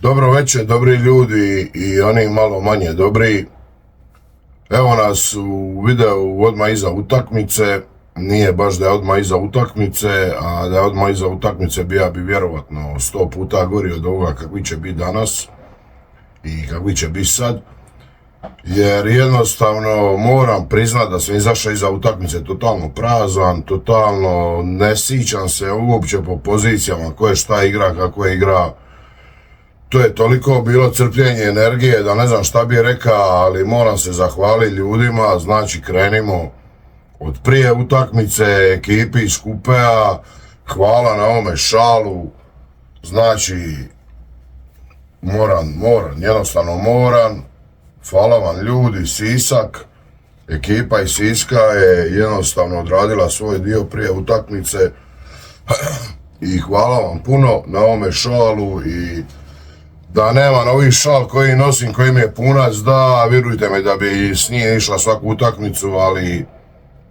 Dobro večer, dobri ljudi i oni malo manje dobri. Evo nas u videu odmah iza utakmice. Nije baš da je odmah iza utakmice, a da je odmah iza utakmice bi vjerovatno 100 puta gori od ovoga kakvi će biti danas i kakvi će biti sad. Jer jednostavno moram priznat da sam izašao iza utakmice totalno prazan, totalno ne sićam se uopće po pozicijama ko je šta igra, kako je igra. To je toliko bilo crpljenje energije da ne znam šta bi rekao, ali moram se zahvaliti ljudima. Znači krenimo od prije utakmice, ekipi iz Kupea, hvala na ovome šalu. Znači jednostavno moram. Hvala vam ljudi, Sisak, ekipa iz Siska je jednostavno odradila svoj dio prije utakmice i hvala vam puno na ovome šalu. I da nema novih šal koji nosim, koji mi je punac, da, vjerujte mi da bi s njim išla svaku utakmicu, ali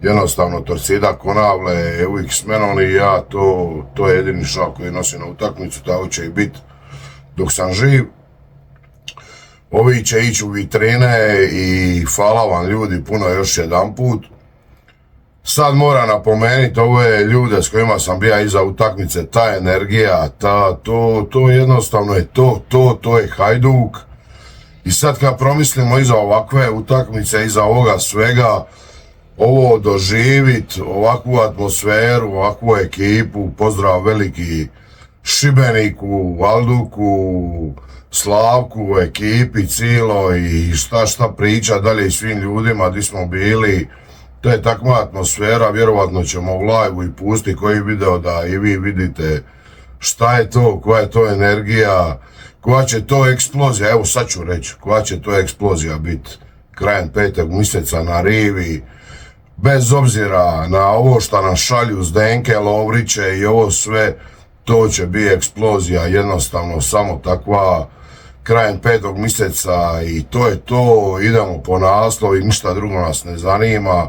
jednostavno Torcida Konavle je uvijek s menom i ja, to je jedini šal koji nosim na utakmicu, tako će i biti dok sam živ. Ovi će ići u vitrine i hvala vam ljudi puno još jedan put. Sad moram napomenuti ove ljude s kojima sam bio iza utakmice, ta energija, to jednostavno je to je Hajduk. I sad kad promislimo iza ovakve utakmice, iza ovoga svega, ovo doživit, ovakvu atmosferu, ovakvu ekipu, pozdrav veliki Šibeniku, Valduku, Slavku, ekipi cilo i šta priča dalje i svim ljudima gdje smo bili. To je takva atmosfera, vjerovatno ćemo u live-u i pustiti koji video da i vi vidite šta je to, koja je to energija, koja će to eksplozija, evo sad ću reći, koja će to eksplozija biti krajem 5. mjeseca na rivi, bez obzira na ovo što nam šalju Zdenke, Lovriće i ovo sve, to će biti eksplozija, jednostavno samo takva krajem 5. mjeseca i to je to, idemo po naslovu i ništa drugo nas ne zanima,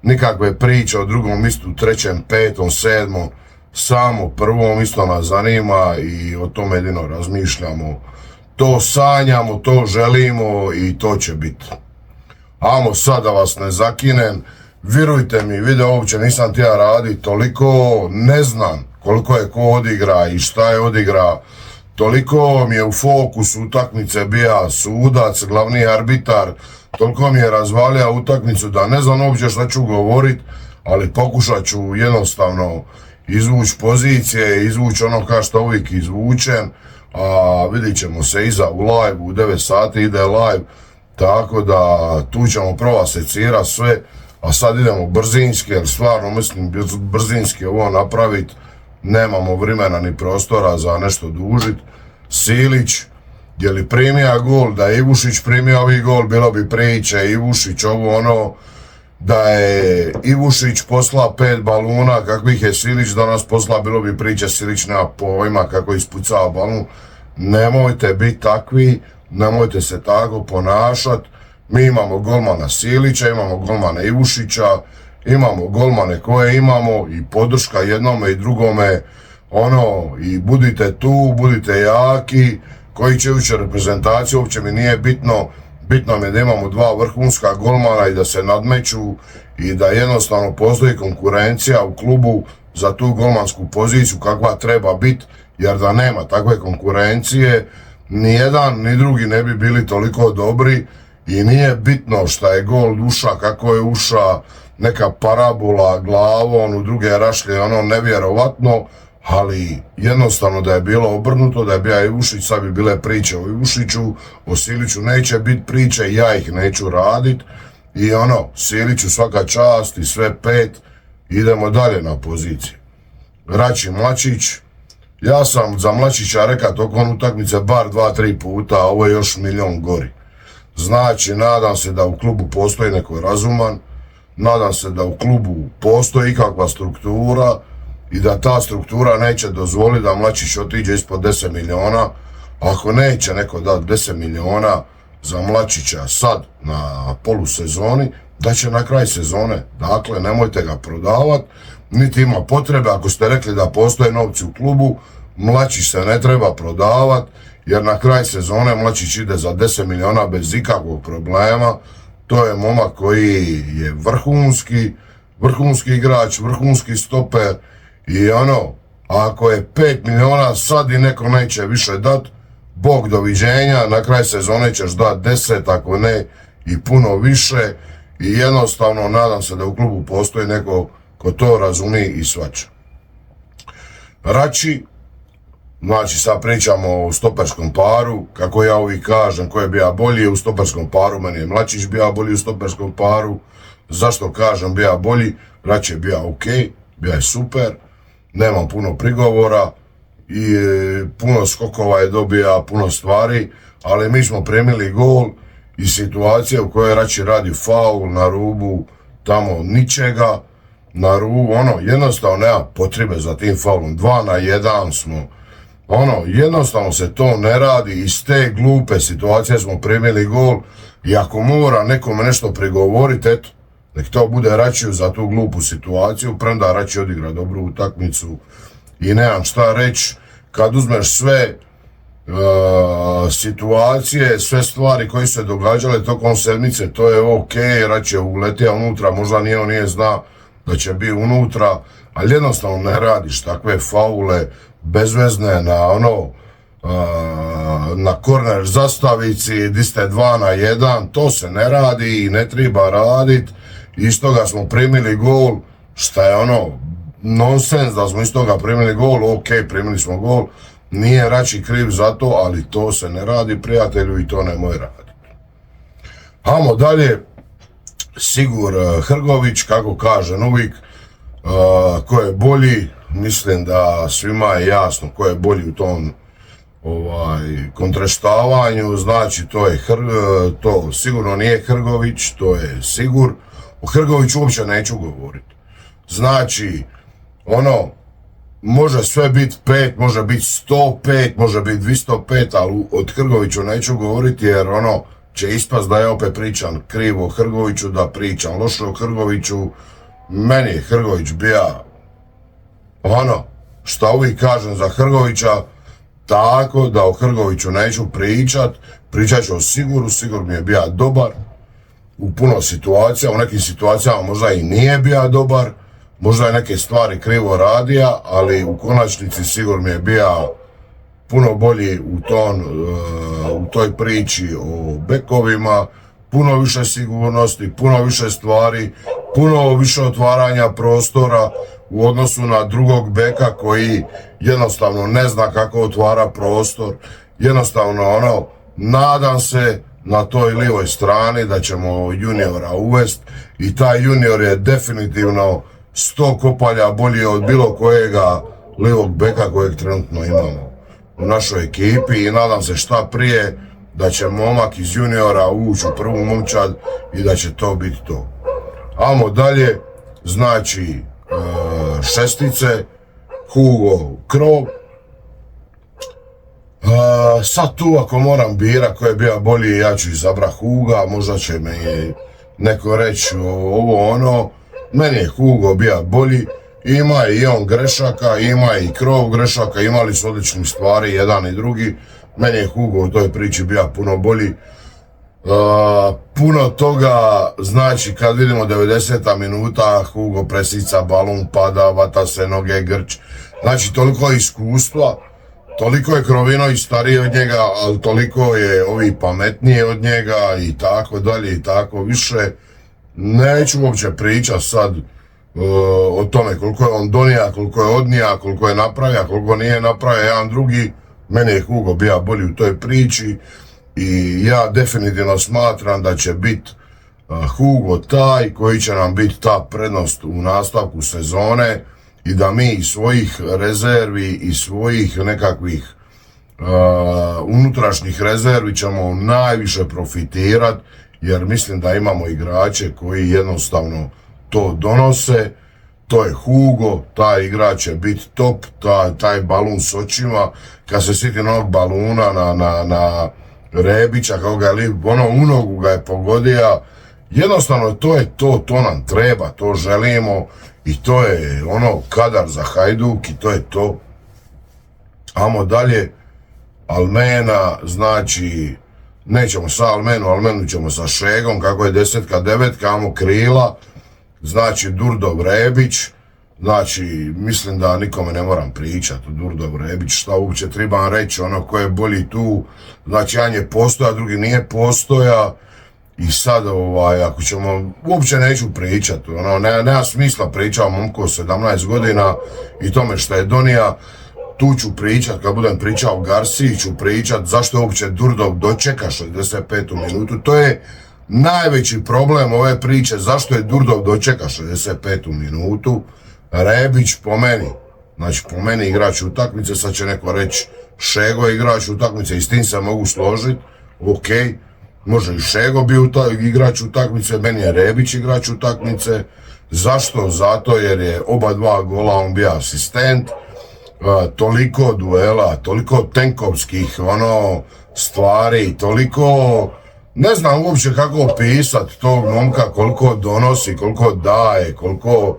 nikakve priče o drugom mjestu, trećem, petom, sedmom, samo prvom isto nas zanima i o tome jedino razmišljamo, to sanjamo, to želimo i to će biti. Amo sad da vas ne zakinem, vjerujte mi, video uopće nisam htio raditi, toliko ne znam koliko je ko odigra i šta je odigra. Toliko mi je u fokusu utakmice bio sudac, glavni arbitar, toliko mi je razvalio utakmicu da ne znam uopće šta ću govorit, ali pokušat ću jednostavno izvući pozicije, izvući ono kao što uvijek izvučem, a vidit ćemo se iza u live, u 9 sati ide live, tako da tu ćemo prvo secirati sve, a sad idemo brzinski, jer stvarno mislim brzinski ovo napraviti. Nemamo vremena ni prostora za nešto dužit. Silić, je li primio gol, da je Ivušić primio ovi gol, bilo bi priče, Ivušić ovo ono, da je Ivušić posla 5 baluna, kakvih je Silić danas posla, bilo bi priče, Silić nema pojma kako ispucava balun. Nemojte biti takvi, nemojte se tako ponašat. Mi imamo golmana Silića, imamo golmana Ivušića, imamo golmane koje imamo i podrška jednome i drugome, i budite tu, budite jaki, koji će ući reprezentaciju, uopće mi nije bitno, bitno mi je da imamo dva vrhunska golmana i da se nadmeću i da jednostavno postoji konkurencija u klubu za tu golmansku poziciju kakva treba biti, jer da nema takve konkurencije, ni jedan ni drugi ne bi bili toliko dobri i nije bitno šta je gol uša, kako je uša, neka parabola glavom u druge rašlje, nevjerovatno, ali jednostavno da je bilo obrnuto, da je bio Ivušić, sad bi bile priče o Ivušiću, o Siliću neće biti priče, ja ih neću radit i Siliću svaka čast i sve 5, idemo dalje na poziciji. Rači Mlačić, ja sam za Mlačića rekao tokom utakmice bar 2-3 puta, a ovo je još milion gori. Znači, nadam se da u klubu postoji neko razuman, nadam se da u klubu postoji ikakva struktura i da ta struktura neće dozvoliti da Mlačić otiđe ispod 10 miliona. Ako neće neko dati 10 miliona za Mlačića sad na polusezoni, da će na kraj sezone. Dakle, nemojte ga prodavati, niti ima potrebe. Ako ste rekli da postoje novci u klubu, Mlačić se ne treba prodavati jer na kraj sezone Mlačić ide za 10 miliona bez ikakvog problema. To je momak koji je vrhunski igrač, vrhunski stoper i ako je 5 miliona sad i neko neće više dat, Bog doviđenja, na kraj sezone ćeš dat 10, ako ne i puno više i jednostavno nadam se da u klubu postoji neko ko to razumije i shvaća. Rači, znači sad pričamo o stoperskom paru, kako ja uvijek kažem ko je bio bolji u stoperskom paru, meni je Mlačić bio bolji u stoperskom paru. Zašto kažem bio bolji? Rači je bio ok, bio je super, nemam puno prigovora i puno skokova je dobija, puno stvari, ali mi smo primili gol i situacije u kojoj Rači radi faul na rubu tamo ničega, na rubu, jednostavno nema potrebe za tim faulom, 2-1 smo, jednostavno se to ne radi, iz te glupe situacije smo primili gol i ako mora nekome nešto prigovoriti, eto, nek to bude Račiju za tu glupu situaciju, premda Rači odigra dobru utakmicu i nemam šta reći, kad uzmeš sve situacije, sve stvari koje su se događale tokom sedmice, to je ok, Rači je uletio unutra, možda nije zna da će biti unutra, ali jednostavno ne radiš takve faule bezvezne na korner zastavici di ste 2-1, to se ne radi i ne treba radit. Iz toga smo primili gol, šta je nonsens da smo iz toga primili gol, ok, primili smo gol, nije Rači kriv za to, ali to se ne radi, prijatelju, i to nemoj raditi. Hajmo dalje, Sigur Hrgović, kako kažem uvijek, ko je bolji, mislim da svima je jasno ko je bolji u tom kontreštavanju, znači to sigurno nije Hrgović, to je Sigur. O Hrgoviću uopće neću govoriti. Znači, može sve biti 5, može biti 105, može biti 205, ali od Hrgoviću neću govoriti jer će ispast da ja opet pričam krivo o Hrgoviću, da pričam loše o Hrgoviću. Meni je Hrgović bija šta uvijek kažem za Hrgovića, tako da o Hrgoviću neću pričat ću o Siguru. Sigur mi je bija dobar u puno situacija, u nekim situacijama možda i nije bija dobar, možda je neke stvari krivo radija, ali u konačnici Sigur mi je bija puno bolji u toj priči o bekovima, puno više sigurnosti, puno više stvari, puno više otvaranja prostora u odnosu na drugog beka koji jednostavno ne zna kako otvara prostor. Jednostavno nadam se na toj lijevoj strani da ćemo juniora uvest i taj junior je definitivno 100 kopalja bolji od bilo kojega lijevog beka kojeg trenutno imamo u našoj ekipi i nadam se šta prije da će momak iz juniora ući u prvu momčad i da će to biti to. Ajmo dalje, znači šestice, Hugo Krov. Sad tu ako moram bira ko je bio bolji, ja ću izabrati Huga, možda će me neko reći meni je Hugo bio bolji, ima i on grešaka, ima i Krov grešaka, imali su odličnih stvari, jedan i drugi, meni je Hugo u toj priči bio puno bolji. Puno toga, znači kad vidimo 90. minuta, Hugo presica, balon pada, vata se noge, grč, znači toliko iskustva, toliko je Krovinović stariji od njega, ali toliko je ovi pametniji od njega i tako dalje i tako više. Neću uopće pričati sad o tome koliko je on donija, koliko je odnija, koliko je napravio, koliko nije napravio jedan drugi. Meni je Hugo bio bolji u toj priči i ja definitivno smatram da će biti Hugo taj koji će nam biti ta prednost u nastavku sezone i da mi iz svojih rezervi i svojih nekakvih unutrašnjih rezervi ćemo najviše profitirati jer mislim da imamo igrače koji jednostavno to donose. To je Hugo, taj igrač će biti top, taj balun s očima, kad se sjetim onog baluna na Rebića, kako ga je u nogu ga je pogodio, jednostavno to je to nam treba, to želimo i to je kadar za Hajduk i to je to. Ajmo dalje, Almena, znači, nećemo sa Almenu ćemo sa Šegom, kako je 10, 9, amo krila, znači Durdov Rebić, znači, mislim da nikome ne moram pričati o Durdov Rebić, šta uopće trebam reći, ono ko je bolji tu, znači jedan je postoja, drugi nije postoja, i sad, ako ćemo, uopće neću pričati, ono, nema smisla pričati o momku 17 godina i tome što je donija. Tu ću pričat, kad budem pričao o Garciji, ću pričat zašto je uopće Durdov dočeka 65. minutu. To je najveći problem ove priče, zašto je Durdov dočeka 65. minutu. Rebić po meni, znači po meni igrač utakmice, sad će neko reći Šego je igrač utakmice i s tim se mogu složiti, ok, može i Šego biti igrač utakmice, meni je Rebić igrač utakmice. Zašto? Zato jer je oba dva gola on bio asistent. Toliko duela, toliko tenkovskih stvari, toliko, ne znam uopće kako opisati tog momka, koliko donosi, koliko daje, koliko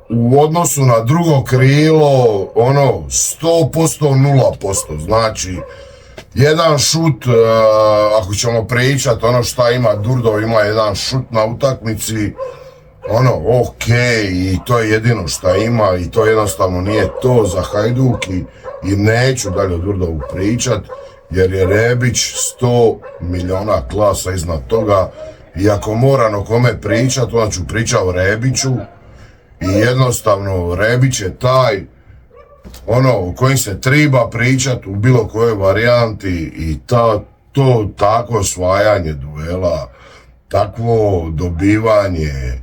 u odnosu na drugo krilo, 100%, 0%, znači, jedan šut, ako ćemo pričati, šta ima Durdov, ima jedan šut na utakmici, ok, i to je jedino šta ima i to jednostavno nije to za Hajduk i neću dalje o Durdovu pričat, jer je Rebić 100 miliona klasa iznad toga i ako moram o kome pričat, onda ću pričat o Rebiću i jednostavno Rebić je taj o kojim se treba pričat u bilo kojoj varijanti i to tako osvajanje duela, takvo dobivanje,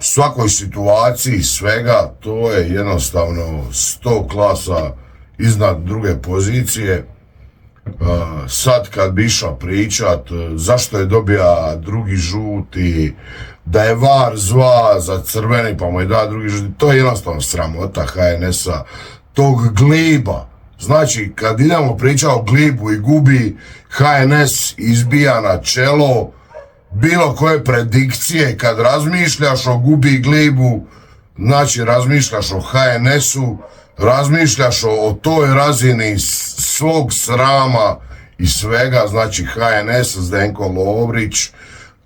svakoj situaciji svega, to je jednostavno 100 klasa iznad druge pozicije. Sad kad bi išao pričat zašto je dobija drugi žuti, da je VAR zva za crveni pa mu je da drugi žuti, to je jednostavno sramota HNS-a, tog gliba. Znači kad idemo pričati o glibu i gubi, HNS izbija na čelo bilo koje predikcije. Kad razmišljaš o gubi glibu, znači razmišljaš o HNS-u, razmišljaš o toj razini svog srama i svega, znači HNS, Zdenko Lovrić,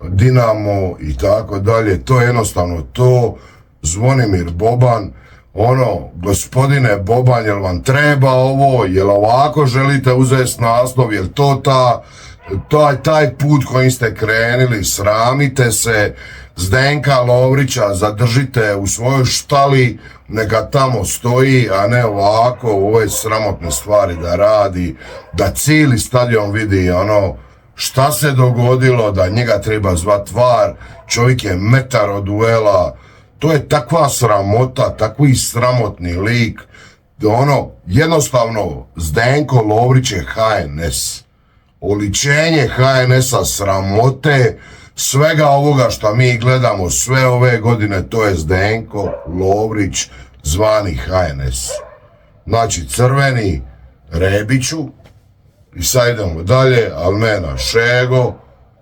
Dinamo i tako dalje, to je jednostavno to. Zvonimir Boban, gospodine Boban, jel vam treba ovo, jel ovako želite uzeti naslov, jel to taj put kojim ste krenili, sramite se, Zdenka Lovrića zadržite u svojoj štali, neka tamo stoji, a ne ovako ove sramotne stvari da radi, da cijeli stadion vidi šta se dogodilo, da njega treba zvat VAR, čovjek je metar od duela, to je takva sramota, takvi sramotni lik, jednostavno Zdenko Lovrić je HNS, oličenje HNS-a, sramote, svega ovoga što mi gledamo sve ove godine, to je Zdenko Lovrić zvani HNS. Znači crveni Rebiću i sad idemo dalje, Almena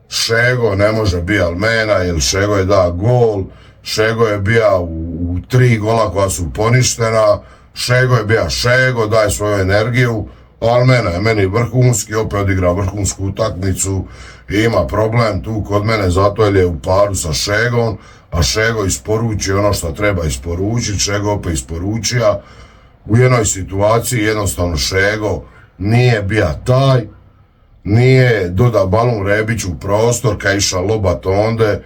Šego ne može biti Almena jer Šego je da gol, Šego je bija u 3 gola koja su poništena, Šego je bija Šego, daje svoju energiju, Almena je meni vrhunski, opet odigra vrhunsku utakmicu i ima problem tu kod mene zato jer je u paru sa Šegom, a Šego isporuči ono što treba isporučiti, Šego opet isporučija. U jednoj situaciji jednostavno Šego nije bija taj, nije doda balun Rebiću u prostor, kad je iša lobat onde,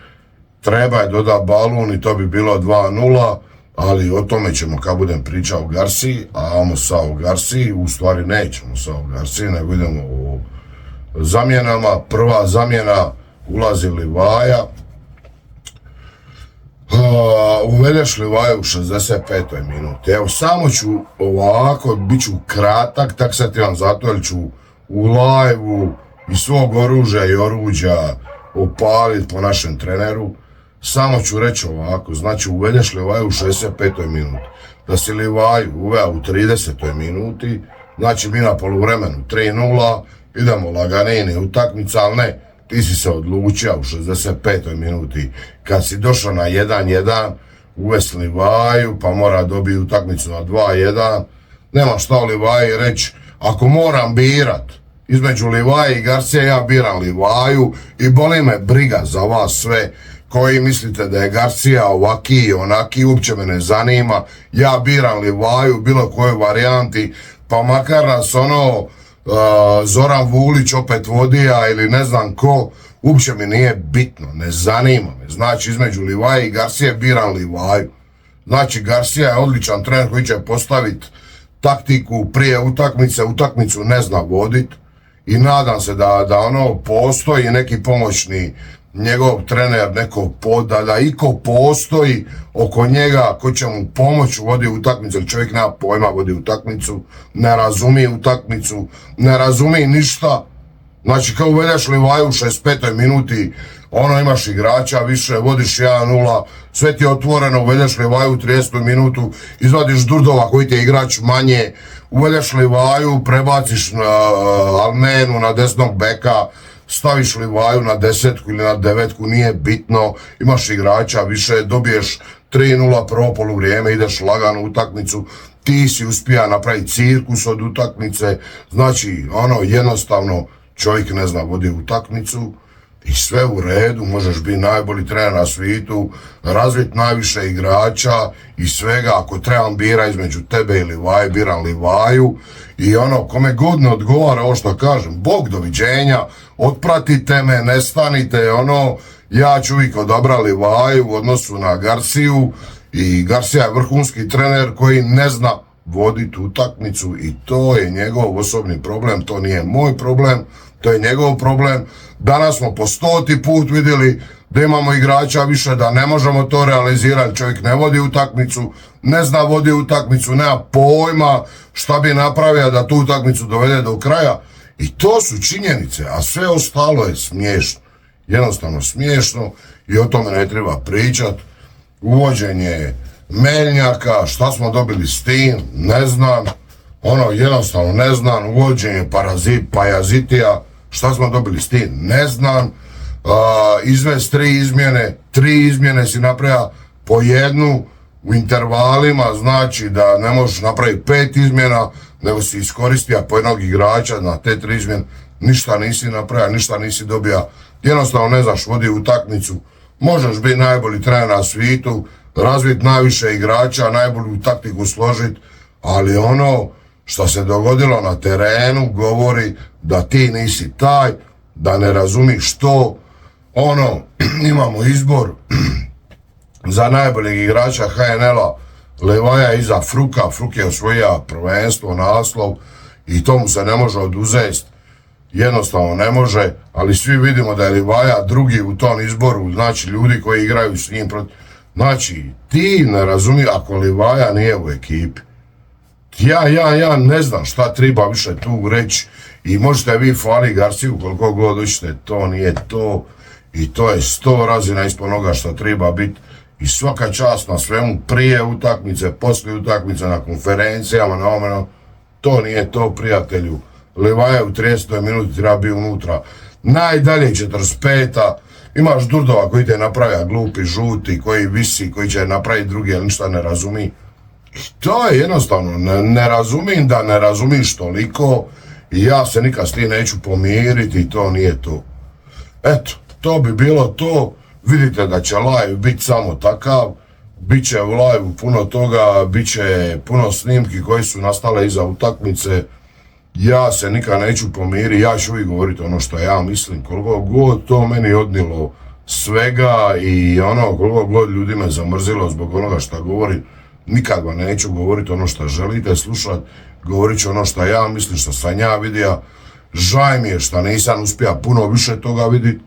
treba je doda balun i to bi bilo 2-0, ali o tome ćemo kad budem pričao o Garciji, a amo sa o Garciji, u stvari nećemo sa o Garciji, nego idemo o zamjenama. Prva zamjena ulazi Livaja, uvedeš Livaju u 65. minuti. Evo samo ću ovako, bit ću kratak, taksativan zato jer ću u live-u iz svog oružja i oruđa opaliti po našem treneru. Samo ću reći ovako, znači uvedeš Livaju u 65. minuti. Da si Livaju uveo u 30. minuti, znači mi na poluvremenu 3-0, idemo laganini utakmica, ali ne, ti si se odlučio u 65. minuti. Kad si došao na 1-1, uvesti Livaju, pa mora dobiti utakmicu na 2-1. Nema šta o Livaji reći, ako moram birat između Livaje i Garcije, ja biram Livaju i boli me briga za vas sve koji mislite da je Garcija ovaki i onaki, uopće me ne zanima, ja biram Livaju u bilo kojoj varijanti, pa makar nas Zoran Vulić opet vodija ili ne znam ko, uopće mi nije bitno, ne zanima me. Znači između Livaje i Garcije biram Livaju. Znači Garcija je odličan trener koji će postaviti taktiku prije utakmice, utakmicu ne zna vodit i nadam se da postoji neki pomoćni njegov trener, da iko postoji oko njega ko će mu pomoći vodi utakmicu, jer čovjek nema pojma vodi utakmicu, ne razumije utakmicu, ne razumije ništa. Znači kao uvedeš Livaju u 65. minuti, imaš igrača više, vodiš 1-0, sve ti je otvoreno, uvedeš Livaju u 30. minutu, izvadiš Durdova koji ti je igrač manje, uvedeš Livaju, prebaciš Almenu na desnog beka, staviš Livaju na 10 ili na 9, nije bitno, imaš igrača više, dobiješ 3-0 prvo poluvrijeme, ideš lagano u utakmicu, ti si uspija napraviti cirkus od utakmice, znači jednostavno čovjek ne zna vodi utakmicu i sve u redu, možeš biti najbolji trener na svijetu, razviti najviše igrača i svega, ako trebam bira između tebe i Livaje, biram Livaju i kome god ne odgovara ovo što kažem, Bog doviđenja, otpratite me, nestanite, ja ću uvijek odabra Livaju u odnosu na Garciju i Garcija je vrhunski trener koji ne zna voditi utakmicu i to je njegov osobni problem, to nije moj problem, to je njegov problem. Danas smo po 100. put vidjeli da imamo igrača više, da ne možemo to realizirati, čovjek ne vodi utakmicu, ne zna vodi utakmicu, nema pojma šta bi napravio da tu utakmicu dovede do kraja i to su činjenice, a sve ostalo je smiješno, jednostavno smiješno i o tome ne treba pričati. Uvođenje Meljnjaka, šta smo dobili s tim, ne znam, jednostavno ne znam, uvođenje Pajazitija, šta smo dobili s tim, ne znam, izvest 3 izmjene si napravio po jednu u intervalima, znači da ne možeš napraviti 5 izmjena, nego si iskoristio po jednog igrača na te 3 izmjene, ništa nisi napravio, ništa nisi dobio, jednostavno ne znaš vodi utakmicu, možeš biti najbolji trener na svijetu, razviti najviše igrača, najbolju taktiku složiti, ali što se dogodilo na terenu govori da ti nisi taj, da ne razumiš to. Imamo izbor za najboljeg igrača HNL-a, Livaja iza Fruka, Fruk je osvojio prvenstvo, naslov i to mu se ne može oduzeti, jednostavno ne može, ali svi vidimo da je Livaja drugi u tom izboru, znači ljudi koji igraju s njim protiv. Znači, ti ne razumiješ ako Livaja nije u ekipi. Ja ne znam šta treba više tu reći i možete vi hvali Garciju koliko god hoćete, to nije to i to je 100 razina ispod onoga što treba biti i svaka čast na svemu prije utakmice, poslije utakmice, na konferencijama, to nije to, prijatelju. Livaja u 30. minuti treba biti unutra. Najdalje 45. Imaš Durdova koji te napravlja glupi, žuti, koji visi, koji će napraviti drugi, ali ništa ne razumi. To je jednostavno, ne razumijem da ne razumiš toliko i ja se nikad s tim neću pomiriti i to nije to. Eto, to bi bilo to. Vidite da će live biti samo takav, bit će u live puno toga, bit će puno snimki koji su nastale iza utakmice. Ja se nikad neću pomiriti, ja ću uvijek govoriti ono što ja mislim, koliko god to meni odnilo svega i koliko god ljudi me zamrzilo zbog onoga što govorim, nikad vam neću govoriti ono što želite slušati, govorit ću ono što ja mislim, što sam ja vidio. Žaj mi je što nisam uspio puno više toga vidjeti,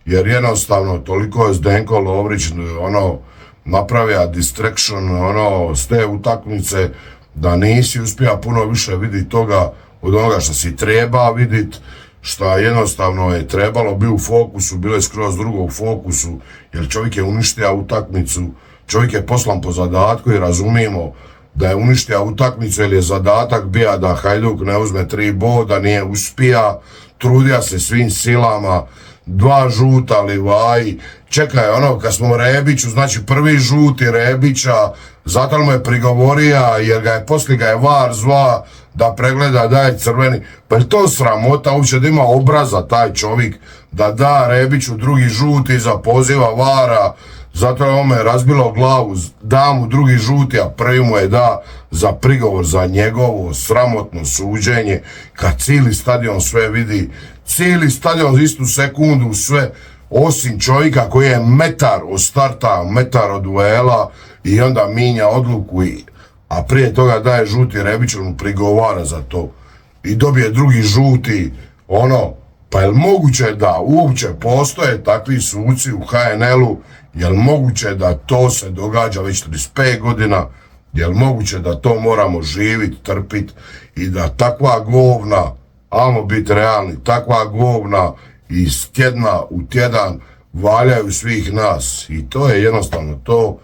jer jednostavno toliko je Zdenko Lovrić napravio distraction s te utakmice da nisi uspio puno više vidjeti toga od onoga što si treba vidjeti, što jednostavno je trebalo biti u fokusu, bilo je skroz drugo u fokusu, jer čovjek je uništio utakmicu, čovjek je poslan po zadatku i razumijemo da je uništio utakmicu jer je zadatak bio da Hajduk ne uzme 3 boda, nije uspija, trudio se svim silama, 2 žuta Livaji, čekaj kad smo Rebiću, znači prvi žuti Rebića, zato mu je prigovorio jer poslije ga je VAR zva da pregleda da je crveni. Pa je to sramota uopće da ima obraza taj čovjek da da Rebiću drugi žuti za poziva VAR-a, zato je ome razbilo glavu, da mu drugi žuti, a prvi mu je da za prigovor za njegovo sramotno suđenje, kad cijeli stadion sve vidi, cijeli stadion istu sekundu sve, osim čovjeka koji je metar od starta, metar od duela i onda minja odluku, a prije toga daje žuti Rebiću, mu prigovara za to i dobije drugi žuti, pa je li moguće da uopće postoje takvi suci u HNL-u, je li moguće da to se događa već 35 godina, je li moguće da to moramo živit, trpit i da takva govna, ajmo biti realni, takva govna iz tjedna u tjedan valjaju svih nas i to je jednostavno to.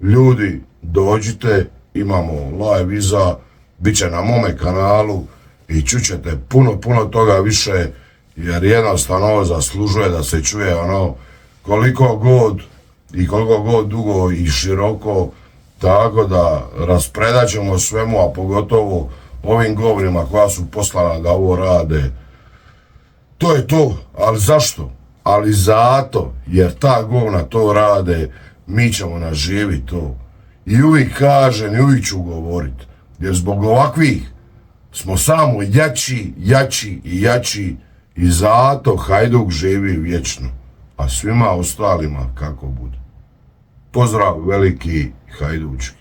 Ljudi, dođite, imamo live iza, bit će na mome kanalu i čućete puno toga više, jer jednostavno ovo zaslužuje da se čuje koliko god dugo i široko, tako da raspredaćemo svemu, a pogotovo ovim govnima koja su poslana da ovo rade. To je to, ali zašto? Ali zato, jer ta govna to rade, mi ćemo naživiti to. I uvijek kažem i uvijek ću govorit, jer zbog ovakvih smo samo jači i zato Hajduk živi vječno, a svima ostalima kako bude. Pozdrav veliki hajdučki.